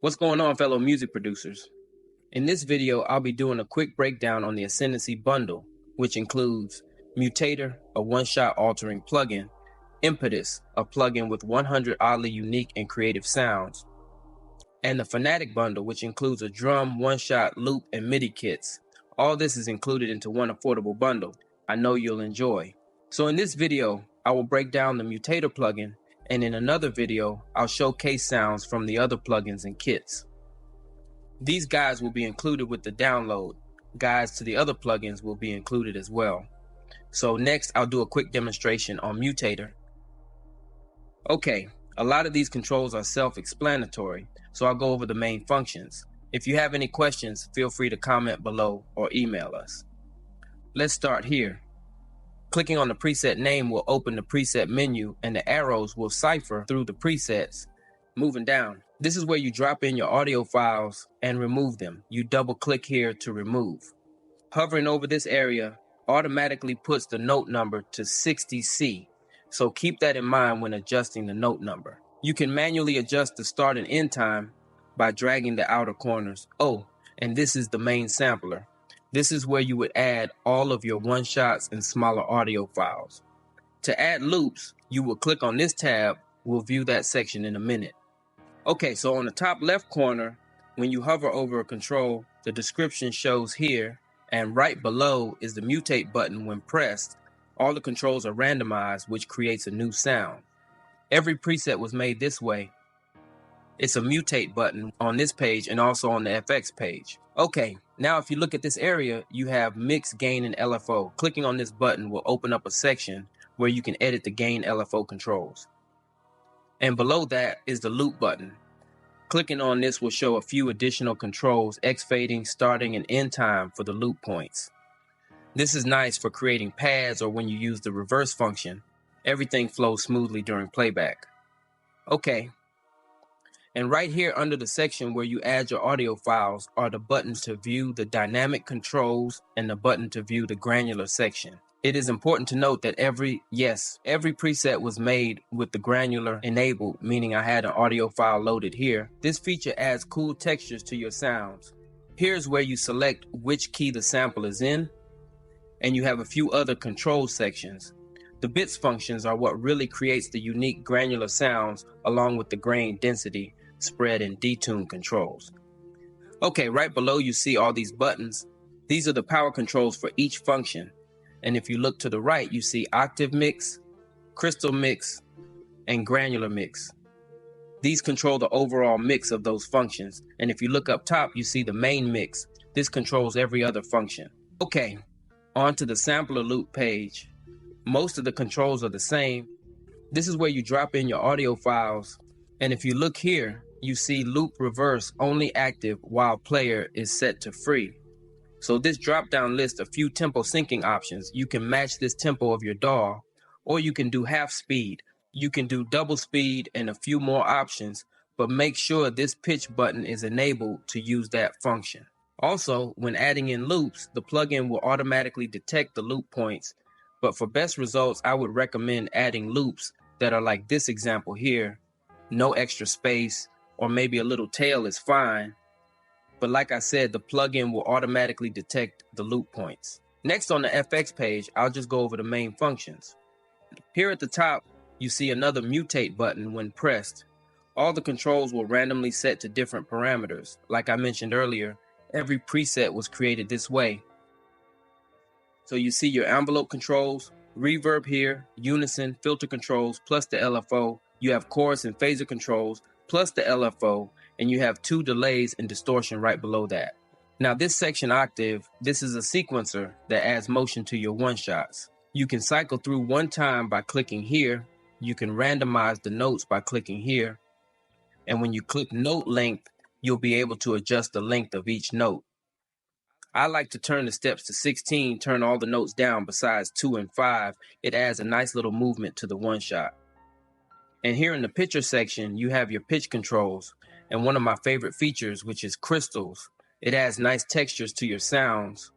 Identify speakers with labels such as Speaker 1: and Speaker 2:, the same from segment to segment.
Speaker 1: What's going on, fellow music producers? In this video, I'll be doing a quick breakdown on the Ascendancy bundle, which includes Mutator, a one-shot altering plugin, Impetus, a plugin with 100 oddly unique and creative sounds, and the Fanatic bundle, which includes a drum, one-shot, loop, and MIDI kits. All this is included into one affordable bundle I know you'll enjoy. So in this video, I will break down the Mutator plugin, and in another video, I'll showcase sounds from the other plugins and kits. These guides will be included with the download. Guides to the other plugins will be included as well. So next, I'll do a quick demonstration on Mutator. Okay, a lot of these controls are self-explanatory, so I'll go over the main functions. If you have any questions, feel free to comment below or email us. Let's start here. Clicking on the preset name will open the preset menu, and the arrows will cipher through the presets. Moving down, this is where you drop in your audio files and remove them. You double click here to remove. Hovering over this area automatically puts the note number to 60C, so keep that in mind when adjusting the note number. You can manually adjust the start and end time by dragging the outer corners. Oh, and this is the main sampler. This is where you would add all of your one-shots and smaller audio files. To add loops, you will click on this tab. We'll view that section in a minute. Okay, so on the top left corner, when you hover over a control, the description shows here, and right below is the mutate button. When pressed, all the controls are randomized, which creates a new sound. Every preset was made this way. It's a mutate button on this page and also on the FX page. Okay, now if you look at this area, you have mix, gain, and LFO. Clicking on this button will open up a section where you can edit the gain LFO controls. And below that is the loop button. Clicking on this will show a few additional controls: X fading, starting, and end time for the loop points. This is nice for creating pads or when you use the reverse function. Everything flows smoothly during playback. Okay. And right here under the section where you add your audio files are the buttons to view the dynamic controls and the button to view the granular section. It is important to note that every preset was made with the granular enabled, meaning I had an audio file loaded here. This feature adds cool textures to your sounds. Here's where you select which key the sample is in, and you have a few other control sections. The bits functions are what really creates the unique granular sounds along with the grain density, spread, and detune controls. Okay, right below you see all these buttons. These are the power controls for each function. And if you look to the right, you see octave mix, crystal mix, and granular mix. These control the overall mix of those functions. And if you look up top, you see the main mix. This controls every other function. Okay, on to the sampler loop page. Most of the controls are the same. This is where you drop in your audio files. And if you look here, you see loop reverse only active while player is set to free. So this drop down lists a few tempo syncing options. You can match this tempo of your DAW, or you can do half speed. You can do double speed and a few more options, but make sure this pitch button is enabled to use that function. Also, when adding in loops, the plugin will automatically detect the loop points, but for best results, I would recommend adding loops that are like this example here. No extra space, or maybe a little tail is fine. But like I said, the plugin will automatically detect the loop points. Next on the FX page, I'll just go over the main functions. Here at the top, you see another mutate button when pressed. All the controls will randomly set to different parameters. Like I mentioned earlier, every preset was created this way. So you see your envelope controls, reverb here, unison, filter controls, plus the LFO. You have chorus and phaser controls, plus the LFO, and you have 2 delays and distortion right below that. Now this section octave, this is a sequencer that adds motion to your one-shots. You can cycle through one time by clicking here. You can randomize the notes by clicking here. And when you click note length, you'll be able to adjust the length of each note. I like to turn the steps to 16, turn all the notes down besides 2 and 5. It adds a nice little movement to the one-shot. And here in the picture section, you have your pitch controls and one of my favorite features, which is crystals. It adds nice textures to your sounds.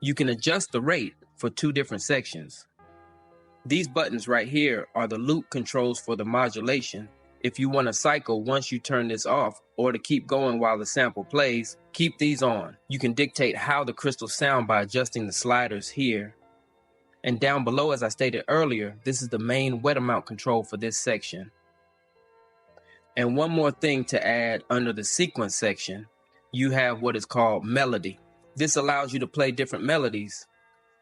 Speaker 1: You can adjust the rate for 2 different sections. These buttons right here are the loop controls for the modulation. If you want to cycle once you turn this off or to keep going while the sample plays, keep these on. You can dictate how the crystals sound by adjusting the sliders here. And down below, as I stated earlier, this is the main wet amount control for this section. And one more thing to add under the sequence section, you have what is called melody. This allows you to play different melodies.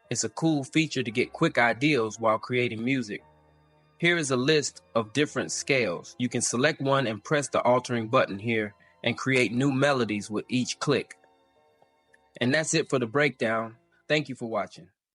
Speaker 1: It's a cool feature to get quick ideas while creating music. Here is a list of different scales. You can select one and press the altering button here and create new melodies with each click. And that's it for the breakdown. Thank you for watching.